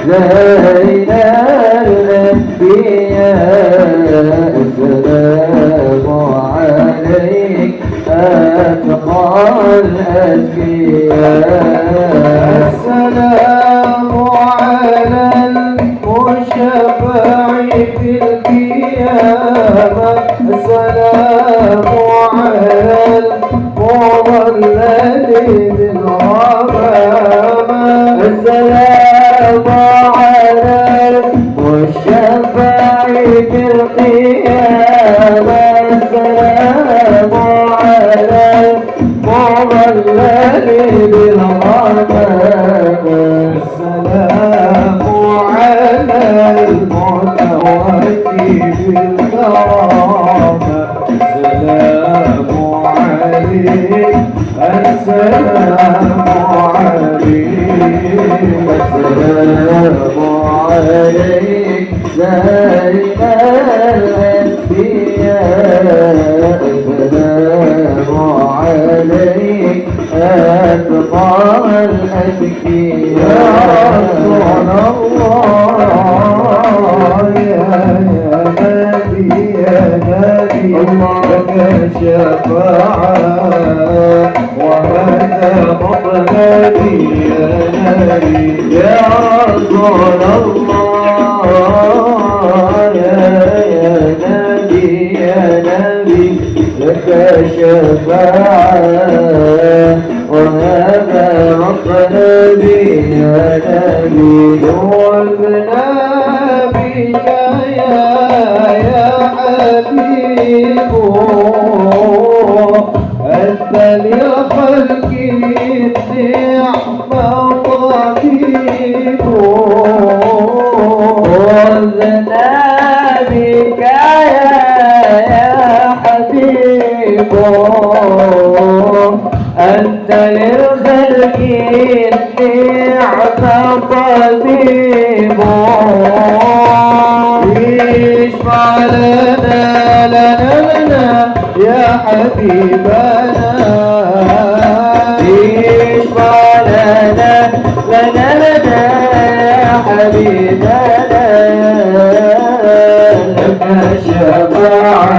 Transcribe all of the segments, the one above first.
زين الأنبياء السلام عليك أتقى الأتقياء السلام على المشفع في القيامة السلام على المضلل بالغمامة السلام على المشفع في القيامة السلام على المضلل بالغمامة السلام على المتوكل بالكرامة السلام عليك السلام عليك السلام عليك زين الأنبياء السلام عليك أتقى الأتقياء يا رسول الله يا نبي لك شفاعة وهذا مطلبي يا نبي يا رسول الله يا نبي لك شفاعة وهذا مطلبي يا نبي وابنا بك يا حبيب أنت لخلق النعمة طبيب وابنا بك يا حبيب أنت للخلق النعمة طبيب اشفع لنا يا حبيبنا اشفع لنا يا حبيبنا لك شفاعة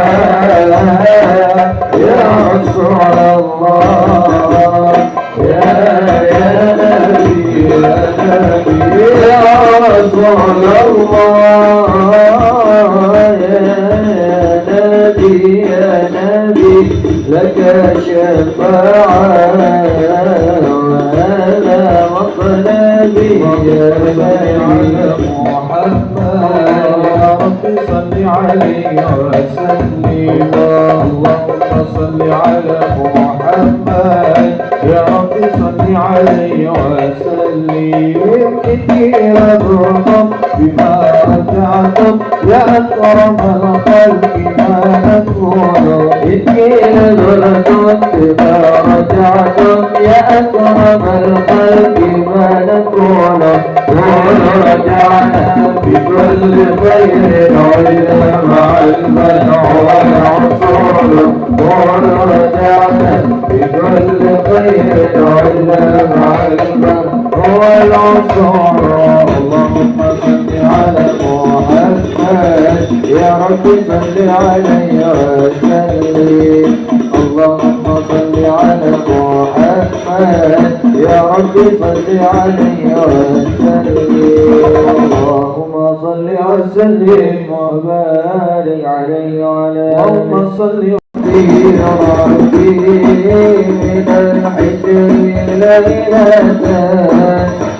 يا رسول الله يا نبي يا رسول الله يا نبي لك شفاعة وهذا مطلبي يا على محمد يا رب صل عليه وسلم اللهم صل على محمد يا رب صل عليه وسلم كثير الرقم بما رجعتم يا أكرم الخلق ما نكون إنجيل ذرتم بما رجعتم يا أكرم الخلق ما نكون ورجعنا بكل خير عينا مع المنع والعصور ورجعنا بكل خير عينا مع المنع والعصور اللهم صل على محمد يا رب صل عليه وسلم اللهم صل على محمد يا رب صل عليه وسلم اللهم صل وسلم وبارك عليه وعلى اللهم صل ربي من الحجر ليلة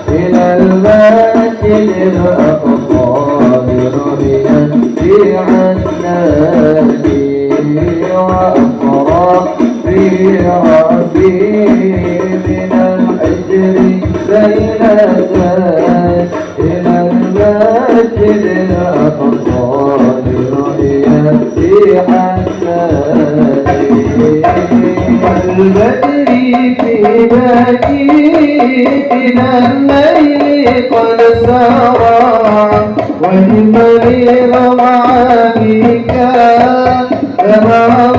إلى المسجد الأقصى برؤيا في عنادي وأقرأ في ربي من الحجر ليلة إلى المسجد الأقصى برؤيا في عنادي البدر في باكينا الليل قد سرى والمريض معانيك تمام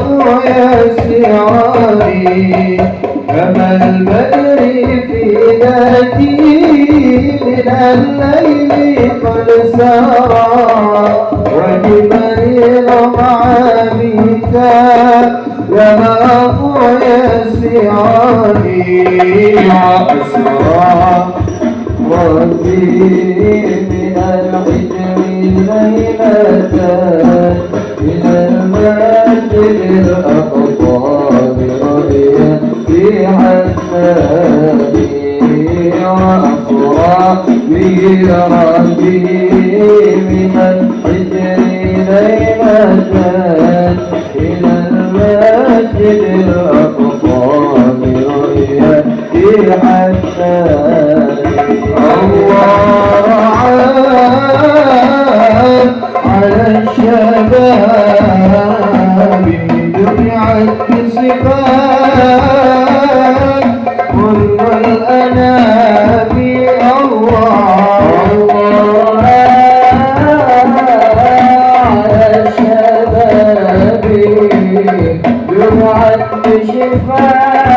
يسيرني كما البدر في ذاتي من الليل قد سرى وجبريل معانيك ينام يسعاني وأسرى ربي من الحجر ليلتان إلى المسجد الأقصى برؤيا في حساني وأسرى به ربي من الحجر ليلتان إلى المسجد الأقصى برؤيا في حساني الله على الشباب جمعت بصفات كل الأنام الله على الشباب جمعت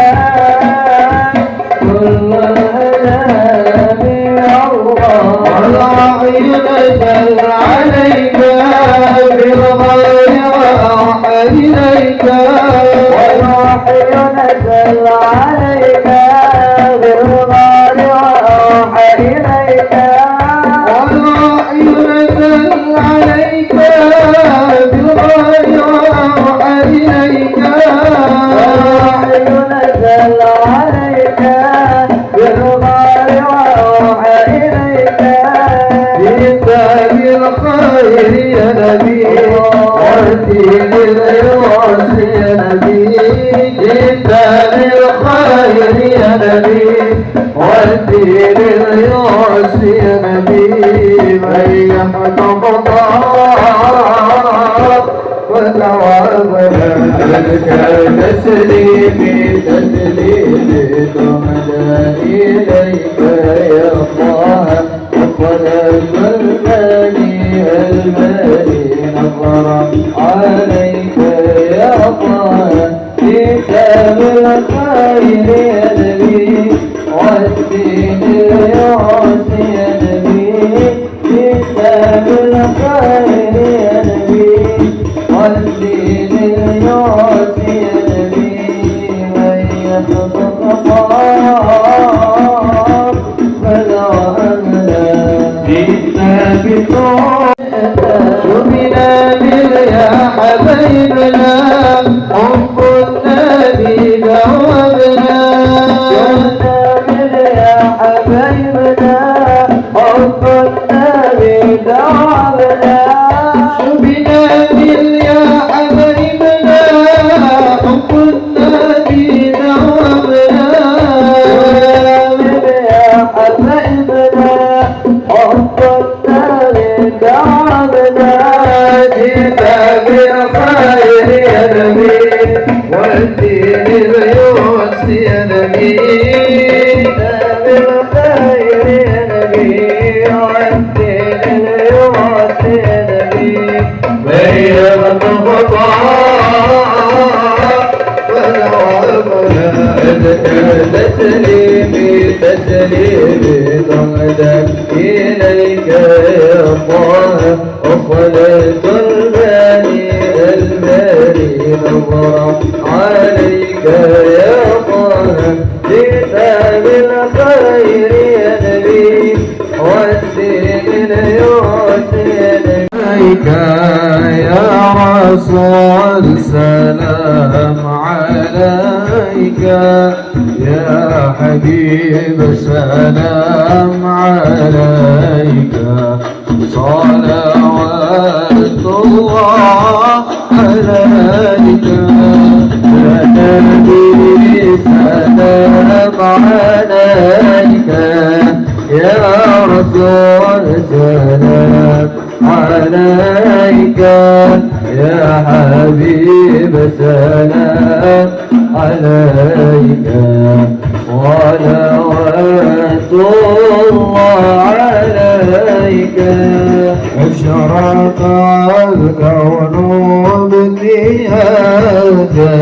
بشفاء كل الأنام والعين نزل عليك بالغير وأوحى إليك والوحي نزل عليك بالغار وأوحى إليك والوحي نزل عليك بالغير وأوحى إليك والوحي نزل عليك بالغار وأوحى إليك جئت بالخير يا نبي والدين العوز يا نبي جئت بالخير يا نبي والدين العوز يا نبي من يحكم وتعامل تسليمي تسليمي تمدى إليك يا الله وصلاة المالي نظرا عليك يا الله كتاب الخير يا نبي والدين الياس يا نبي كتاب الخير يا نبي والدين الياس يا نبي من يتطلق فلا أملا جئنا بطول شبنا يا حبيبنا حب النبي ذوبنا يا حبيبنا حب النبي دعونا شبنا يا حبيبنا حب النبي ذوبنا يا حبيبنا حب النبي دعونا جئت بالخير يا نبي والدين العوز يا نبي بالخير يا نبي والدين الياس يا نبي بين تسليمي تسليمي ضمدا إليك يا الله وصلاة المالي نظرا عليك يا الله كتاب الخير يا نبي والدين الياس يا نبي عليك يا رسول سلام عليك يا حبيب سلام عليك صلوات الله عليك يا نبي سلام عليك يا رسول سلام عليك يا حبيب سلام عليك صلوات الله عليك أشرق الكون بنيادا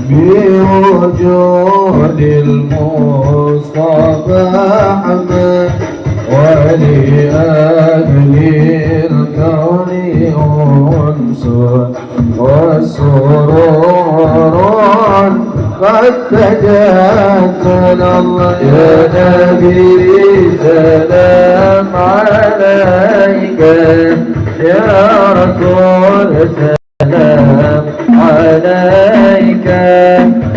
بوجود المصطفى أحمد ولأهل الكون أنس وسرور قد تجدد الله يا نبي سلام عليك يا رسول سلام عليك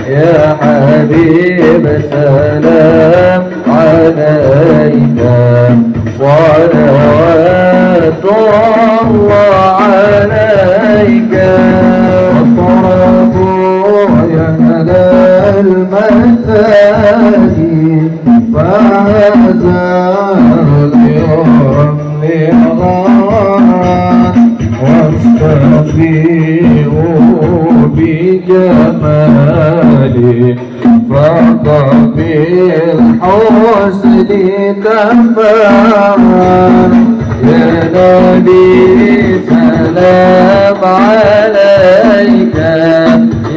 يا حبيب سلام عليك صلوات الله عليك الطرف يهدى المساجد فازار ليرمي غارات واستفيئوا بجمالي فقط بالحسن كفاك يا نبي سلام عليك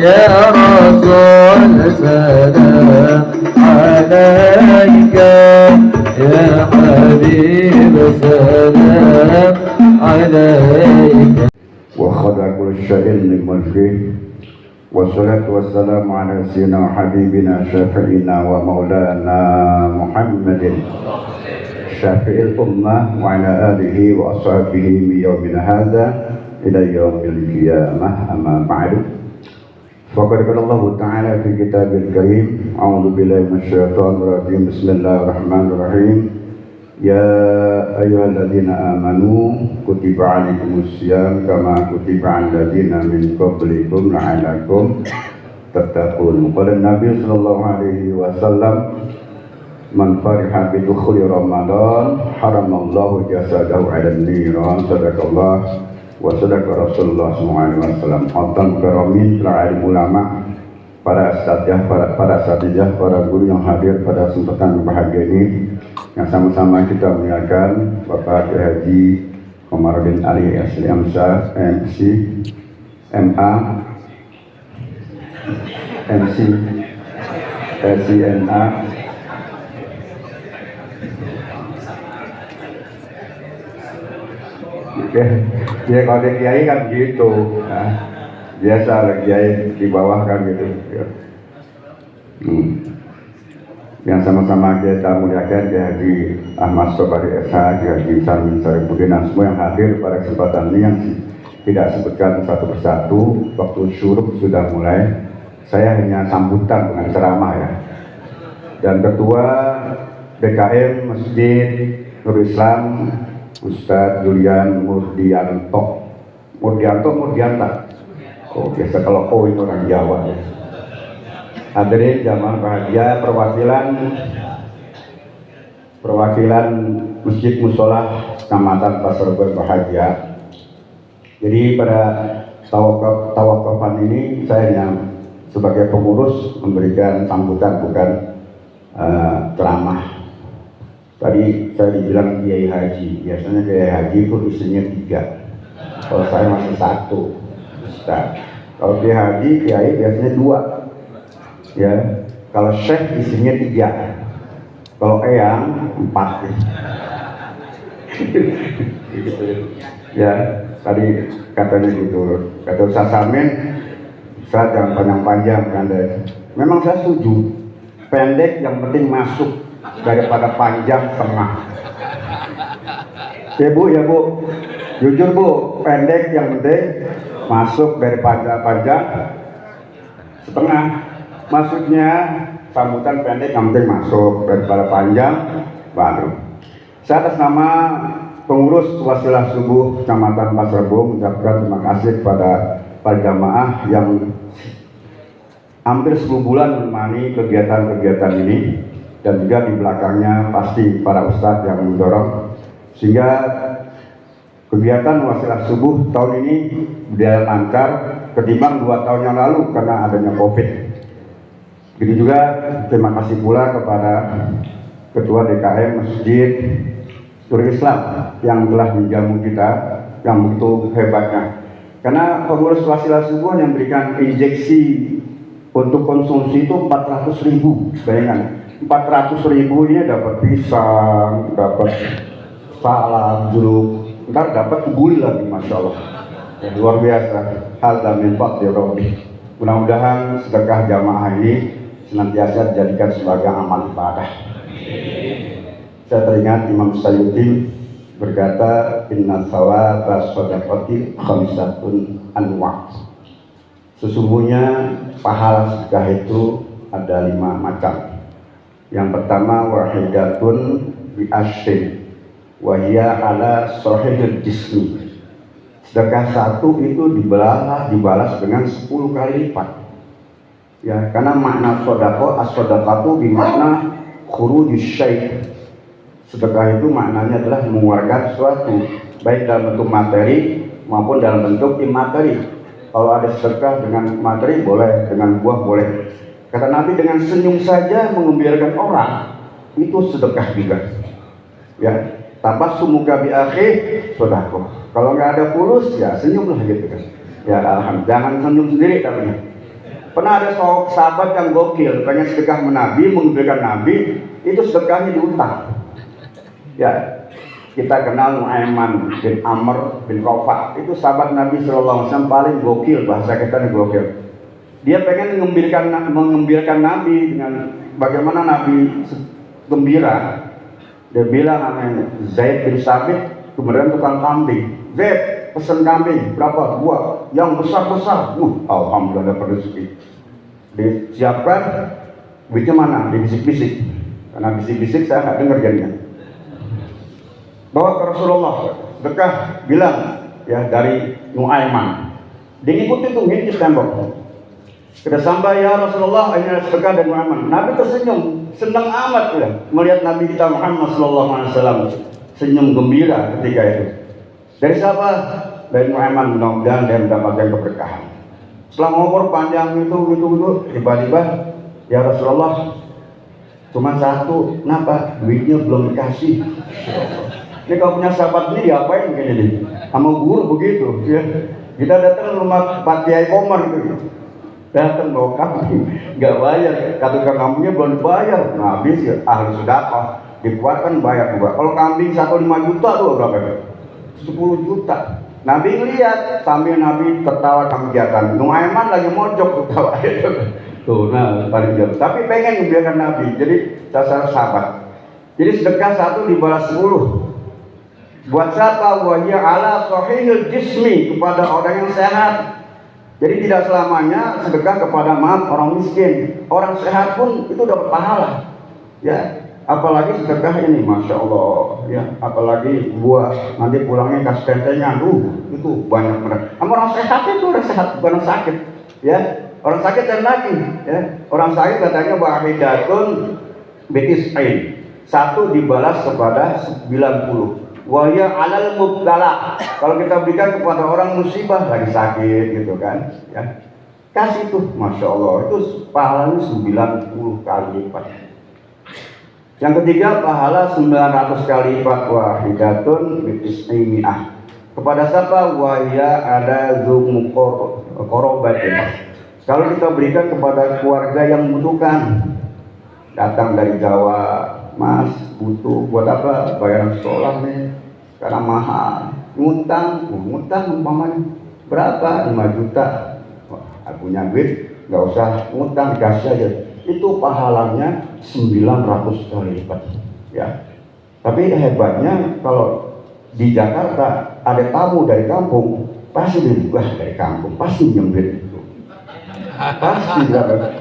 يا رسول سلام عليك يا حبيب سلام عليك وخضع كل شيء لملكه والصلاة والسلام على سيدنا وحبيبنا شافعنا ومولانا محمد شافع الأمة وعلى آله وأصحابه من يومنا هذا إلى يوم القيامة أما بعد فقد قال الله تعالى في كتابه الكريم أعوذ بالله من الشيطان الرجيم بسم الله الرحمن الرحيم يا أيها الذين آمنوا كتب عليكم الصيام كما كتب على الذين من قبلكم لعلكم تتقون قال النبي صلى الله عليه وسلم من فرح بدخول رمضان حرم الله جسده على النيران صدق الله وصدق Rasulullah SAW. Khotbah keramin para alim ulama, para asatidjah, para guru yang hadir pada kesempatan bahagia ini, yang sama-sama kita muliakan Bapak Kiai Haji Komarudin Ali SMC, MA, MC, SINA, ya kalau ada kiai kan gitu, nah, biasa lah kiai di bawah kan gitu. Yang sama-sama kita muliakan Kiai Haji Ahmad Sobari SH, Kiai Haji Samin Sarifudin dan semua yang hadir pada kesempatan ini yang tidak sebutkan satu persatu. Waktu syuruk sudah mulai, saya hanya sambutan dengan ceramah ya. Dan Ketua DKM Masjid Nurul Islam Ustadz Julian Murdianto. Oh biasa kalau O itu orang Jawa ya. Hadirin jamaah bahagia, perwakilan Masjid Musola Kecamatan Pasar berbahagia. Jadi pada tawakufan ini saya yang sebagai pengurus memberikan sambutan bukan ceramah. Tadi saya dibilang Kiai Haji, biasanya Kiai Haji itu isinya 3. Kalau saya masih 1 Ustaz. Kalau Kiai Haji, Kiai biasanya 2. Ya, kalau Syekh isinya 3. Kalau Eyang 4. Ya, tadi katanya gitu. Kata Ustaz Samin, Ustaz jangan panjang-panjang kan. Memang saya setuju. Pendek yang penting masuk daripada panjang setengah. Ya Bu, jujur Bu, pendek yang penting masuk daripada panjang setengah. Maksudnya sambutan pendek yang penting masuk daripada panjang baru. Saya atas nama pengurus Wasilah Subuh Kecamatan Pasar Rebo mengucapkan terima kasih kepada para jamaah yang hampir 10 bulan menemani kegiatan-kegiatan ini. Dan juga di belakangnya pasti para ustadz yang mendorong sehingga kegiatan Wasilah Subuh tahun ini berjalan lancar ketimbang 2 tahun yang lalu karena adanya COVID. Begitu juga terima kasih pula kepada Ketua DKM Masjid Nurul Islam yang telah menjamu kita yang begitu hebatnya. Karena pengurus Wasilah Subuh yang memberikan injeksi untuk konsumsi itu 400.000, bayangkan. 400.000 ini dapat pisang, dapat salam, juluk, ntar dapat kebuli lagi, masya Allah. Ya, luar biasa. Hadza min fadli Rabbi. Mudah-mudahan sedekah jamaah ini senantiasa dijadikan sebagai amal ibadah. Saya teringat Imam Sayyuti berkata, inna thawaba shadaqati khamsatun anwa'. Sesungguhnya pahala sedekah itu ada 5 macam. Yang pertama, wahidatun bi asyrin wa hiya ala sahihil jismi. Sedekah satu itu dibalas dengan 10 kali lipat. Ya, karena makna sedekah, as-sedekatu bermakna khurujus syai'. Sedekah itu maknanya adalah mengeluarkan sesuatu, baik dalam bentuk materi maupun dalam bentuk imateri. Kalau ada sedekah dengan materi boleh, dengan buah boleh. Kata Nabi, dengan senyum saja mengembirakan orang itu sedekah juga. Ya, tabassumuka bi akhi sedekah. Kalau nggak ada pulus ya senyumlah gitu kan. Ya alhamdulillah, jangan senyum sendiri tapi. Pernah ada sahabat yang gokil, pengen sedekah Nabi, mengembirakan Nabi, itu sedekahnya diutang. Ya, kita kenal Nu'aiman bin Amr bin Rafa'. Itu sahabat Nabi SAW paling gokil, bahasa kita nih gokil. Dia pengen mengembirakan Nabi dengan bagaimana Nabi gembira. Dia bilang namanya Zaid bin Sabit, kemudian tukang kambing. Zaid, pesen kambing berapa? 2 yang besar-besar. Alhamdulillah dapat rezeki. Disiapkan, duitnya mana? Dibisik-bisik. Karena bisik-bisik saya nggak dengar jadinya. Bawa ke Rasulullah, sedekah, bilang ya dari Nu'aiman. Dia ngikutin tuh, ngintip tembok. Sudah sampai, ya Rasulullah, ini adalah sedekah dari Nu'aiman. Nabi tersenyum, senang amat ya, melihat Nabi kita Muhammad SAW senyum gembira ketika itu. Dari siapa? Dari Nu'aiman, mudah-mudahan dia mendapatkan keberkahan. Setelah ngobrol panjang itu, tiba-tiba, ya Rasulullah, cuma satu, kenapa? Duitnya belum dikasih. Ini kalau punya sahabat ini diapain mungkin ini? Sama guru begitu ya. Kita datang ke rumah Pak Kiai Komar gitu. Datang bawa kambing, nggak bayar. Kata kambingnya belum dibayar. Nah habis ya, ahli sedekah dikuatkan bayar juga. Kalau kambing 1,5 juta tuh berapa? 10 juta. Nabi ngeliat sambil Nabi tertawa kegiatan. Nu'aiman lagi mojok tertawa itu. Tuh, nah paling jauh. Tapi pengen membiarkan Nabi. Jadi dasar sahabat. Jadi sedekah satu dibalas 10. Buat siapa? Wahya ala sahihil jismi, kepada orang yang sehat. Jadi tidak selamanya sedekah kepada orang miskin. Orang sehat pun itu dapat pahala. Ya, apalagi sedekah ini, masya Allah. Ya, apalagi buah nanti pulangnya kasih tentenya, itu banyak benar. Orang sehat itu orang sehat, bukan sakit. Ya, orang sakit dan lagi. Ya, orang sakit katanya wahidatun bitis'in. 1 dibalas kepada 90. Wahya alal mubtala. Kalau kita berikan kepada orang musibah lagi sakit gitu kan, ya kasih tuh, masya Allah, itu pahalanya 90 kali lipat. Yang ketiga, pahala 900 kali lipat. Wahidatun bitis'imi'ah. Kepada siapa? Wahya ada dzumuqorobatin. Kalau kita berikan kepada keluarga yang membutuhkan, datang dari Jawa, Mas butuh buat apa? Bayaran sekolah nih, karena mahal. Ngutang umpamanya berapa? 5 juta. Wah, aku punya duit, nggak usah ngutang, dikasih aja. Itu pahalanya 900 kali lipat. Ya. Tapi hebatnya kalau di Jakarta ada tamu dari kampung, pasti dirubah dari kampung, pasti nyembit. Pasti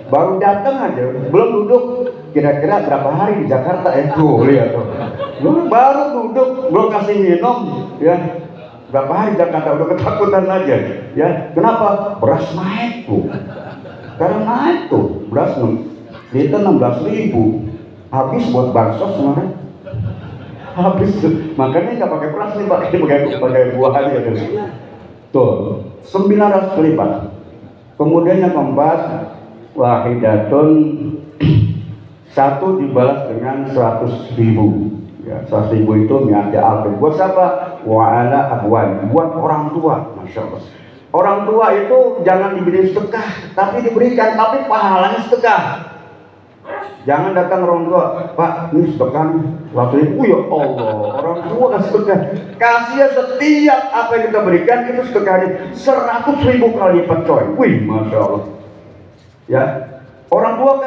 baru datang aja, belum duduk, kira-kira berapa hari di Jakarta ya? Tuh lihat tuh, baru duduk, belum kasih minum, ya berapa hari di Jakarta udah ketakutan aja, ya kenapa? Beras naik tuh, karena naik tuh, beras liter 16.000, habis buat bansos kemarin, habis makanya nggak pakai beras nih, pakai buah aja tuh. Tuh 900 kali lipat. Kemudian yang keempat, wahidatun 1 dibalas dengan 100.000. Ya, 100.000 itu mi'ati alfin. Buat siapa? Wa'ala abwan. Buat orang tua, masya Allah. Orang tua itu jangan diberi sedekah, tapi diberikan, tapi pahalanya sedekah. Jangan datang orang tua, Pak, ini sedekah nih, 100.000, ya Allah, orang tua kasih sedekah. Kasih setiap apa yang kita berikan itu sedekahnya 100.000 kali lipat coy. Wih, Masya Allah. Ya, orang tua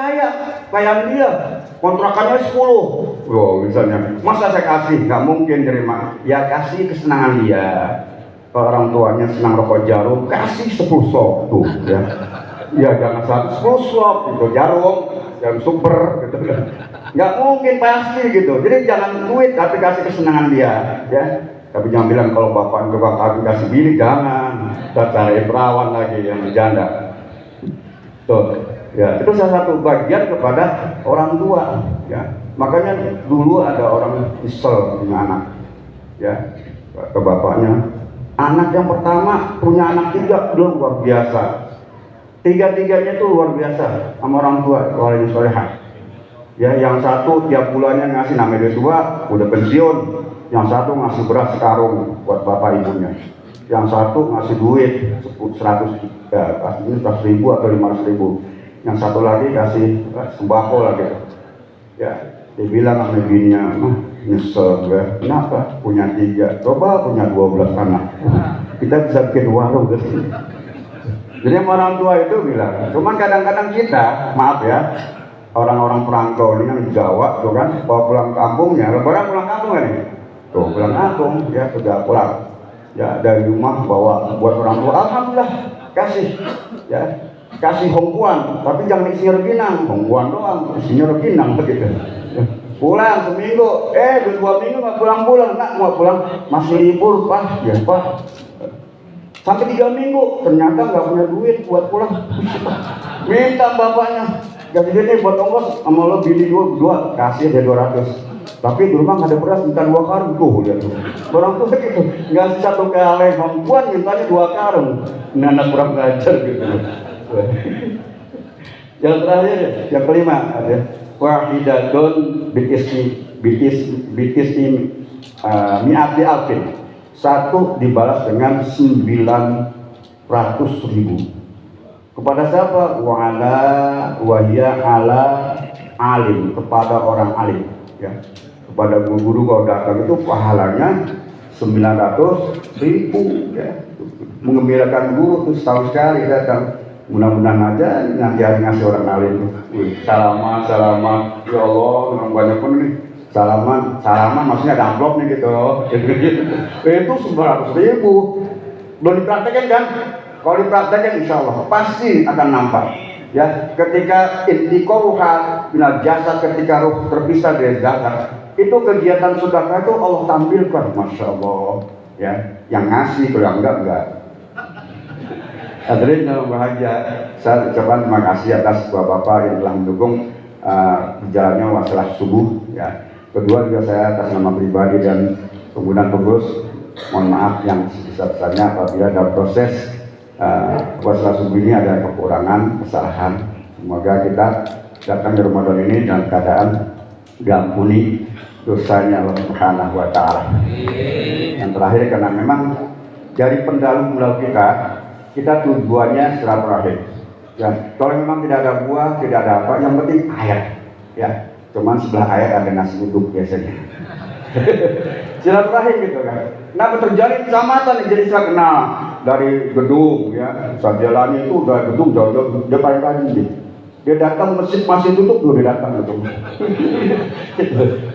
kaya dia, kontrakannya 10. Wow, misalnya, masa saya kasih? Nggak mungkin terima. Ya kasih kesenangan dia. Kalau orang tuanya senang rokok jarum, kasih 10 sok tuh, ya. Ya jangan 10 sok itu jarum super gitu kan. Nggak mungkin pasti gitu. Jadi jangan duit tapi kasih kesenangan dia, ya. Tapi jangan bilang kalau bapak kasih bini, jangan. Kita cari perawan lagi yang berjanda. Tuh, ya itu salah satu bagian kepada orang tua, ya. Makanya dulu ada orang kesel dengan anak, ya, ke bapaknya. Anak yang pertama punya anak 3, luar biasa. Tiga-tiganya itu luar biasa sama orang tua, wali solehah. Ya, yang satu tiap bulannya ngasih namanya tua, udah pensiun. Yang satu ngasih beras sekarung buat bapak ibunya. Yang satu ngasih duit 100, ya, kasihnya 100.000 atau 500.000. Yang satu lagi kasih sembako lagi. Ya, dia bilang sama bininya, nyesel gue, kenapa? Punya 3, coba punya 12 anak. Kita bisa bikin warung gitu. Jadi orang tua itu bilang, cuman kadang-kadang kita, maaf ya, orang-orang perantau ini yang di Jawa tuh kan, bawa pulang kampungnya, lebaran pulang kampung kan nih? Tuh pulang kampung, ya sudah pulang. Ya dari rumah bawa buat orang tua, alhamdulillah kasih, ya kasih hongkuan, tapi jangan isi reginang, hongkuan doang, isinya reginang begitu. Pulang seminggu, 2 minggu nggak pulang-pulang, nak mau pulang masih libur pak, ya pak. Sampai 3 minggu, ternyata nggak punya duit buat pulang. Minta bapaknya, gaji gini buat ongkos, sama lo bini dua, kasih dia 200. Tapi di rumah nggak ada beras, minta 2 karung tuh, lihat tuh. Orang tuh gitu, nggak 1 kaleng hongkuan, mintanya 2 karung. Ini anak kurang belajar gitu. Yang terakhir, yang kelima, ada wahidatun bitisni mi'ati alfin. 1 dibalas dengan 900.000. Kepada siapa? Wahya ala alim, kepada orang alim, ya. Kepada guru-guru kalau datang itu pahalanya 900.000, ya. Mengembirakan guru tuh setahun sekali datang. Mudah-mudahan aja nanti hari ngasih orang alim. Salaman, ya Allah, memang banyak pun nih. Salaman maksudnya ada amplop nih gitu. Itu 900.000. Belum dipraktekkan kan? Kalau dipraktekkan insya Allah pasti akan nampak. Ya, ketika intiqoruha minal jasad, ketika ruh terpisah dari jasad, itu kegiatan sedekah itu Allah tampilkan, masya Allah. Ya, yang ngasih, kalau enggak. Hadirin yang bahagia, saya ucapkan terima kasih atas bapak-bapak yang telah mendukung berjalannya wasalah subuh. Ya. Kedua juga saya atas nama pribadi dan pengurus mohon maaf yang sebesar-besarnya apabila dalam proses wasalah subuh ini ada kekurangan, kesalahan. Semoga kita datang di Ramadan ini dalam keadaan diampuni dosanya Allah Subhanahu wa Ta'ala. Yang terakhir, karena memang dari pendahulu kita tujuannya silaturahim. Ya, kalau memang tidak ada buah, tidak ada apa, yang penting ayat. Ya, cuman sebelah ayat ada nasi uduk biasanya. Silaturahim gitu kan. Nah, terjalin kecamatan jadi saya kenal dari gedung, ya. Saya jalannya itu udah gedung jauh-jauh depan lagi. Dia datang masjid masih tutup tuh, dia datang gitu.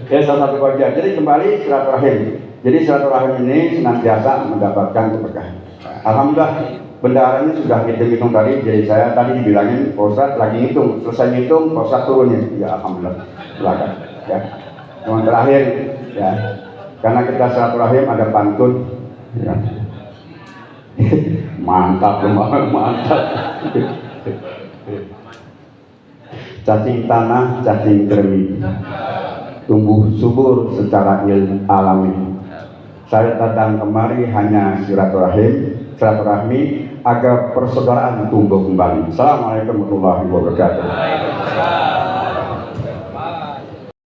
Ya, salah satu bagian. Jadi kembali silaturahim. Jadi silaturahim ini senantiasa mendapatkan keberkahan. Alhamdulillah. Bendaharanya sudah hitung tadi, jadi saya tadi dibilangin Pak Ustadz lagi ngitung, selesai ngitung Pak Ustadz turunnya, ya alhamdulillah, silakan. Ya, yang terakhir, ya, karena kita silaturahim ada pantun, ya. Mantap, mantap. Cacing tanah, cacing kermi, tumbuh subur secara ilmu alami. Saya datang kemari hanya silaturahmi agar persaudaraan tumbuh kembali. Assalamualaikum warahmatullahi wabarakatuh.